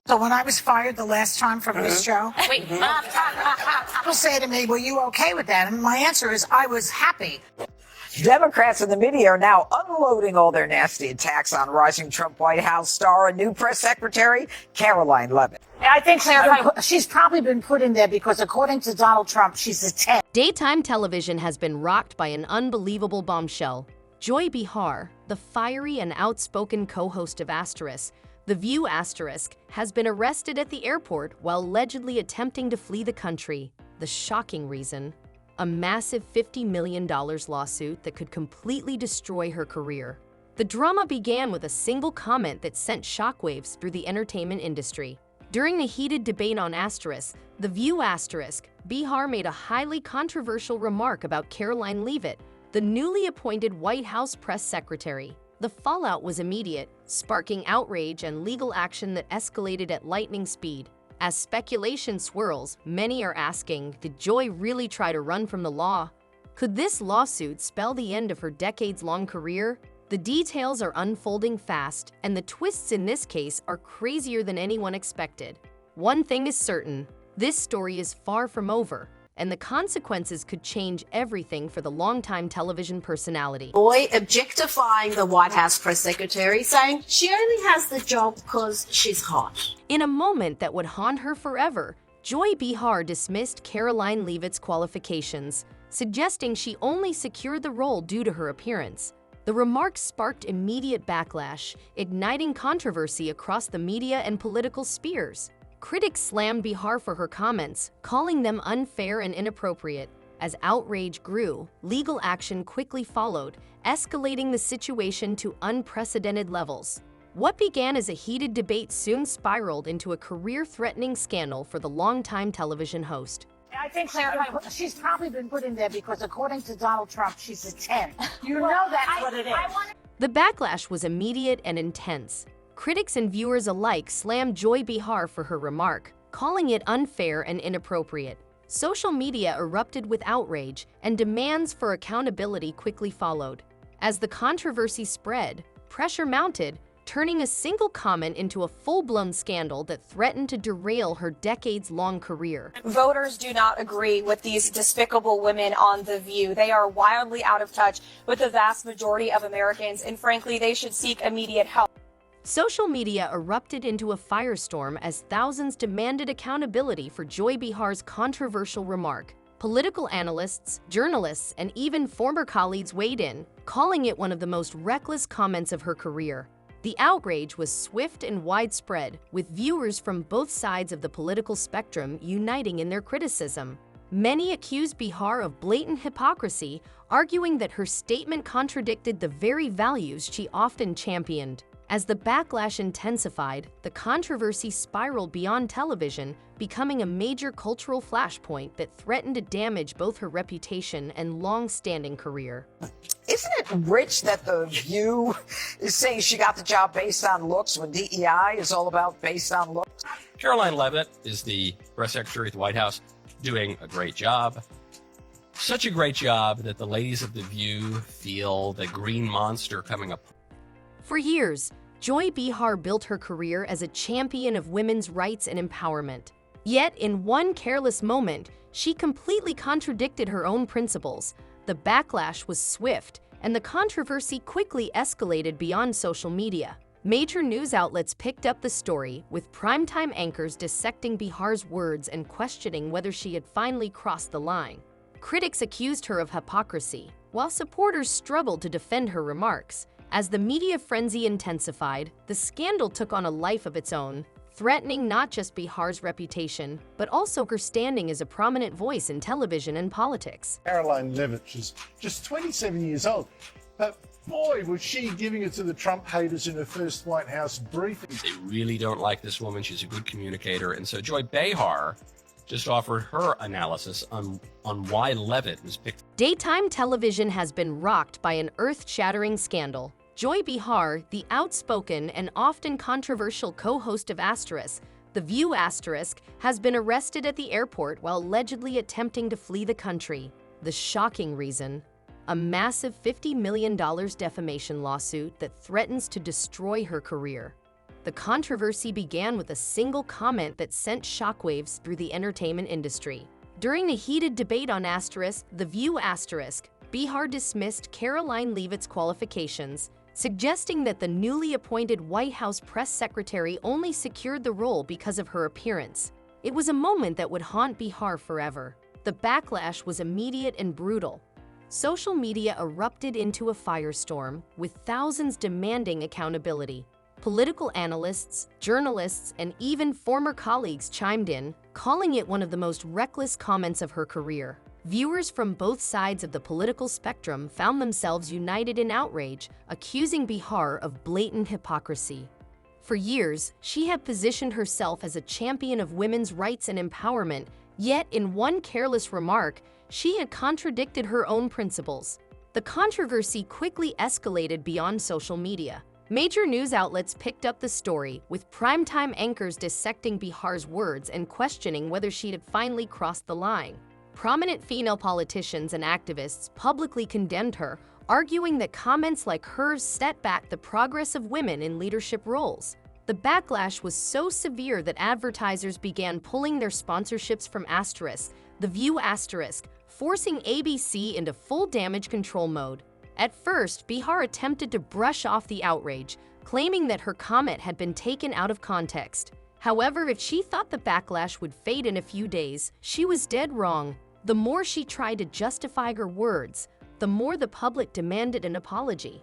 So when I was fired the last time from this show, Wait, people say to me, were you okay with that? And my answer is, I was happy. Democrats and the media are now unloading all their nasty attacks on rising Trump White House star and new press secretary, Karoline Leavitt. I think she's probably been put in there because, according to Donald Trump, she's a 10. daytime television has been rocked by an unbelievable bombshell. Joy Behar, the fiery and outspoken co-host of The View has been arrested at the airport while allegedly attempting to flee the country. The shocking reason: a massive $50 million lawsuit that could completely destroy her career. The drama began with a single comment that sent shockwaves through the entertainment industry. During a heated debate on The View Behar made a highly controversial remark about Karoline Leavitt, the newly appointed White House press secretary. The fallout was immediate, sparking outrage and legal action that escalated at lightning speed. As speculation swirls, many are asking, did Joy really try to run from the law? Could this lawsuit spell the end of her decades-long career? The details are unfolding fast, and the twists in this case are crazier than anyone expected. One thing is certain: this story is far from over, and the consequences could change everything for the longtime television personality. Joy objectifying the White House press secretary, saying she only has the job because she's hot. In a moment that would haunt her forever, Joy Behar dismissed Karoline Leavitt's qualifications, suggesting she only secured the role due to her appearance. The remarks sparked immediate backlash, igniting controversy across the media and political spheres. Critics slammed Behar for her comments, calling them unfair and inappropriate. As outrage grew, legal action quickly followed, escalating the situation to unprecedented levels. What began as a heated debate soon spiraled into a career-threatening scandal for the longtime television host. I think she's probably been put in there because, according to Donald Trump, she's a 10. You know that's what it is. The backlash was immediate and intense. Critics and viewers alike slammed Joy Behar for her remark, calling it unfair and inappropriate. Social media erupted with outrage, and demands for accountability quickly followed. As the controversy spread, pressure mounted, turning a single comment into a full-blown scandal that threatened to derail her decades-long career. Voters do not agree with these despicable women on The View. They are wildly out of touch with the vast majority of Americans, and frankly, they should seek immediate help. Social media erupted into a firestorm as thousands demanded accountability for Joy Behar's controversial remark. Political analysts, journalists, and even former colleagues weighed in, calling it one of the most reckless comments of her career. The outrage was swift and widespread, with viewers from both sides of the political spectrum uniting in their criticism. Many accused Behar of blatant hypocrisy, arguing that her statement contradicted the very values she often championed. As the backlash intensified, the controversy spiraled beyond television, becoming a major cultural flashpoint that threatened to damage both her reputation and long-standing career. Isn't it rich that The View is saying she got the job based on looks when DEI is all about based on looks? Karoline Leavitt is the press secretary at the White House, doing a great job. Such a great job that the ladies of The View feel the green monster coming up. For years, Joy Behar built her career as a champion of women's rights and empowerment. Yet, in one careless moment, she completely contradicted her own principles. The backlash was swift, and the controversy quickly escalated beyond social media. Major news outlets picked up the story, with primetime anchors dissecting Behar's words and questioning whether she had finally crossed the line. Critics accused her of hypocrisy, while supporters struggled to defend her remarks. As the media frenzy intensified, the scandal took on a life of its own, threatening not just Behar's reputation, but also her standing as a prominent voice in television and politics. Karoline Leavitt is just 27 years old, but boy, was she giving it to the Trump haters in her first White House briefing. They really don't like this woman. She's a good communicator. And so Joy Behar just offered her analysis on why Leavitt was picked. Daytime television has been rocked by an earth-shattering scandal. Joy Behar, the outspoken and often controversial co-host of The View has been arrested at the airport while allegedly attempting to flee the country. The shocking reason: a massive $50 million defamation lawsuit that threatens to destroy her career. The controversy began with a single comment that sent shockwaves through the entertainment industry. During a heated debate on The View Behar dismissed Karoline Leavitt's qualifications, suggesting that the newly appointed White House press secretary only secured the role because of her appearance. It was a moment that would haunt Behar forever. The backlash was immediate and brutal. Social media erupted into a firestorm, with thousands demanding accountability. Political analysts, journalists, and even former colleagues chimed in, calling it one of the most reckless comments of her career. Viewers from both sides of the political spectrum found themselves united in outrage, accusing Behar of blatant hypocrisy. For years, she had positioned herself as a champion of women's rights and empowerment, yet in one careless remark, she had contradicted her own principles. The controversy quickly escalated beyond social media. Major news outlets picked up the story, with primetime anchors dissecting Behar's words and questioning whether she had finally crossed the line. Prominent female politicians and activists publicly condemned her, arguing that comments like hers set back the progress of women in leadership roles. The backlash was so severe that advertisers began pulling their sponsorships from The View forcing ABC into full damage control mode. At first, Behar attempted to brush off the outrage, claiming that her comment had been taken out of context. However, if she thought the backlash would fade in a few days, she was dead wrong. The more she tried to justify her words, the more the public demanded an apology.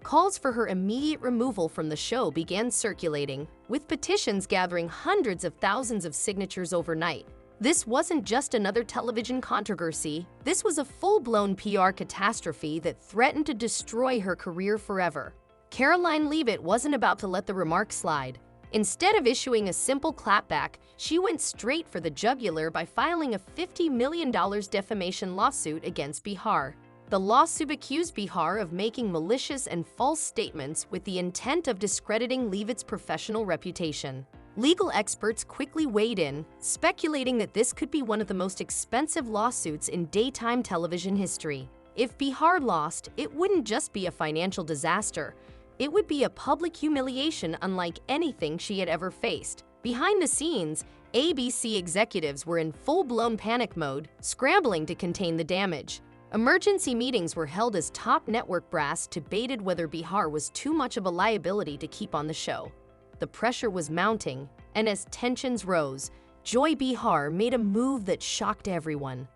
Calls for her immediate removal from the show began circulating, with petitions gathering hundreds of thousands of signatures overnight. This wasn't just another television controversy, this was a full-blown PR catastrophe that threatened to destroy her career forever. Karoline Leavitt wasn't about to let the remark slide. Instead of issuing a simple clapback, she went straight for the jugular by filing a $50 million defamation lawsuit against Behar. The lawsuit accused Behar of making malicious and false statements with the intent of discrediting Leavitt's professional reputation. Legal experts quickly weighed in, speculating that this could be one of the most expensive lawsuits in daytime television history. If Behar lost, it wouldn't just be a financial disaster. It would be a public humiliation unlike anything she had ever faced. Behind the scenes, ABC executives were in full-blown panic mode, scrambling to contain the damage. Emergency meetings were held as top network brass debated whether Behar was too much of a liability to keep on the show. The pressure was mounting, and as tensions rose, Joy Behar made a move that shocked everyone.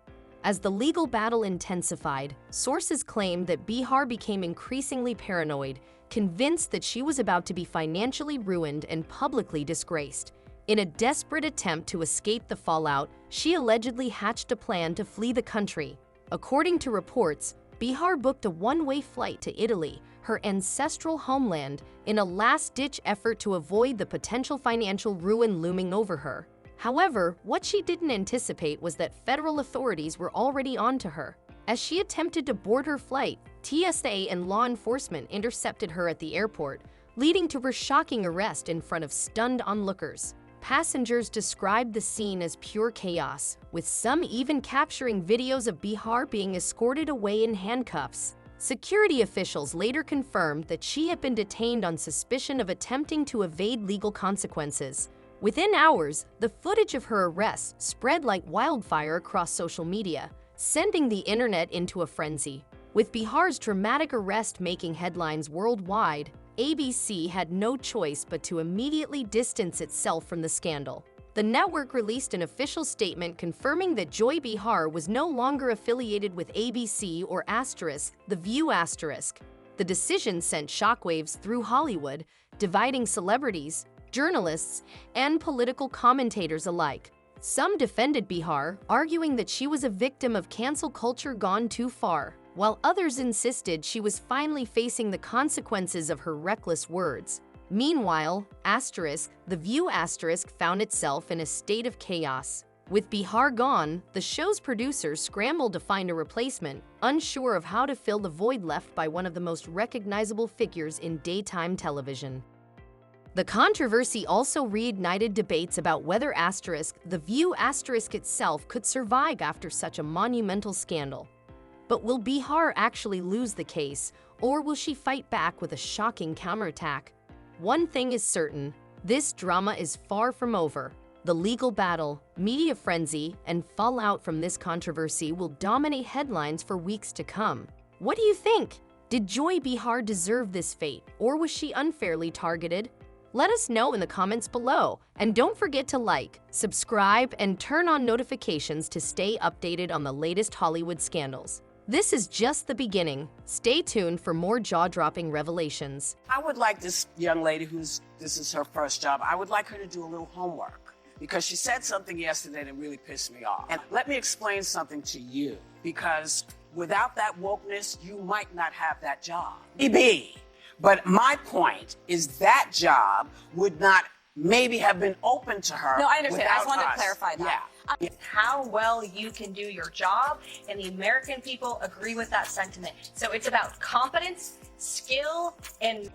As the legal battle intensified, sources claimed that Behar became increasingly paranoid, convinced that she was about to be financially ruined and publicly disgraced. In a desperate attempt to escape the fallout, she allegedly hatched a plan to flee the country. According to reports, Behar booked a one-way flight to Italy, her ancestral homeland, in a last-ditch effort to avoid the potential financial ruin looming over her. However, what she didn't anticipate was that federal authorities were already onto her. As she attempted to board her flight, TSA and law enforcement intercepted her at the airport, leading to her shocking arrest in front of stunned onlookers. Passengers described the scene as pure chaos, with some even capturing videos of Behar being escorted away in handcuffs. Security officials later confirmed that she had been detained on suspicion of attempting to evade legal consequences. Within hours, the footage of her arrest spread like wildfire across social media, sending the internet into a frenzy. With Behar's dramatic arrest making headlines worldwide, ABC had no choice but to immediately distance itself from the scandal. The network released an official statement confirming that Joy Behar was no longer affiliated with ABC or The View The decision sent shockwaves through Hollywood, dividing celebrities, journalists, and political commentators alike. Some defended Behar, arguing that she was a victim of cancel culture gone too far, while others insisted she was finally facing the consequences of her reckless words. Meanwhile, The View found itself in a state of chaos. With Behar gone, the show's producers scrambled to find a replacement, unsure of how to fill the void left by one of the most recognizable figures in daytime television. The controversy also reignited debates about whether The View itself could survive after such a monumental scandal. But will Behar actually lose the case, or will she fight back with a shocking counterattack? One thing is certain, This drama is far from over. The legal battle, media frenzy, and fallout from this controversy will dominate headlines for weeks to come. What do you think? Did Joy Behar deserve this fate, or was she unfairly targeted? Let us know in the comments below, and don't forget to like, subscribe, and turn on notifications to stay updated on the latest Hollywood scandals. This is just the beginning. Stay tuned for more jaw-dropping revelations. I would like this young lady this is her first job, I would like her to do a little homework because she said something yesterday that really pissed me off. And let me explain something to you, because without that wokeness, you might not have that job. Maybe. But my point is that job would not maybe have been open to her. No, I understand. I just without wanted us. to clarify that. Yeah. How well you can do your job, and the American people agree with that sentiment. So it's about competence, skill, and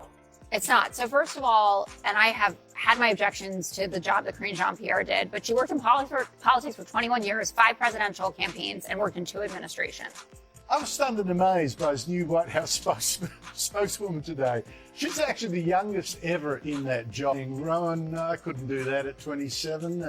It's not. So first of all, and I have had my objections to the job that Karine Jean-Pierre did, but she worked in politics for 21 years, 5 presidential campaigns, and worked in 2 administrations. I was stunned and amazed by his new White House spokeswoman today. She's actually the youngest ever in that job. Rowan, I couldn't do that at 27.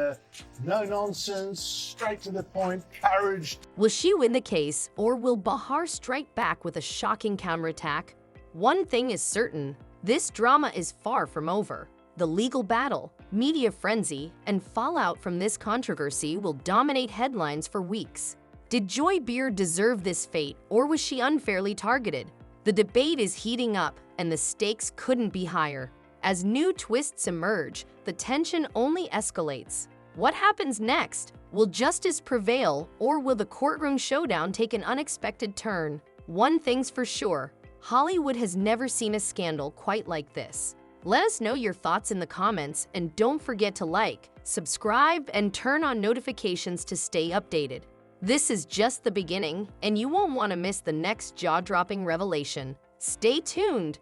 No nonsense, straight to the point, courage. Will she win the case, or will Behar strike back with a shocking counterattack? One thing is certain, this drama is far from over. The legal battle, media frenzy, and fallout from this controversy will dominate headlines for weeks. Did Joy Behar deserve this fate, or was she unfairly targeted? The debate is heating up, and the stakes couldn't be higher. As new twists emerge, the tension only escalates. What happens next? Will justice prevail, or will the courtroom showdown take an unexpected turn? One thing's for sure, Hollywood has never seen a scandal quite like this. Let us know your thoughts in the comments, and don't forget to like, subscribe, and turn on notifications to stay updated. This is just the beginning, and you won't want to miss the next jaw-dropping revelation. Stay tuned!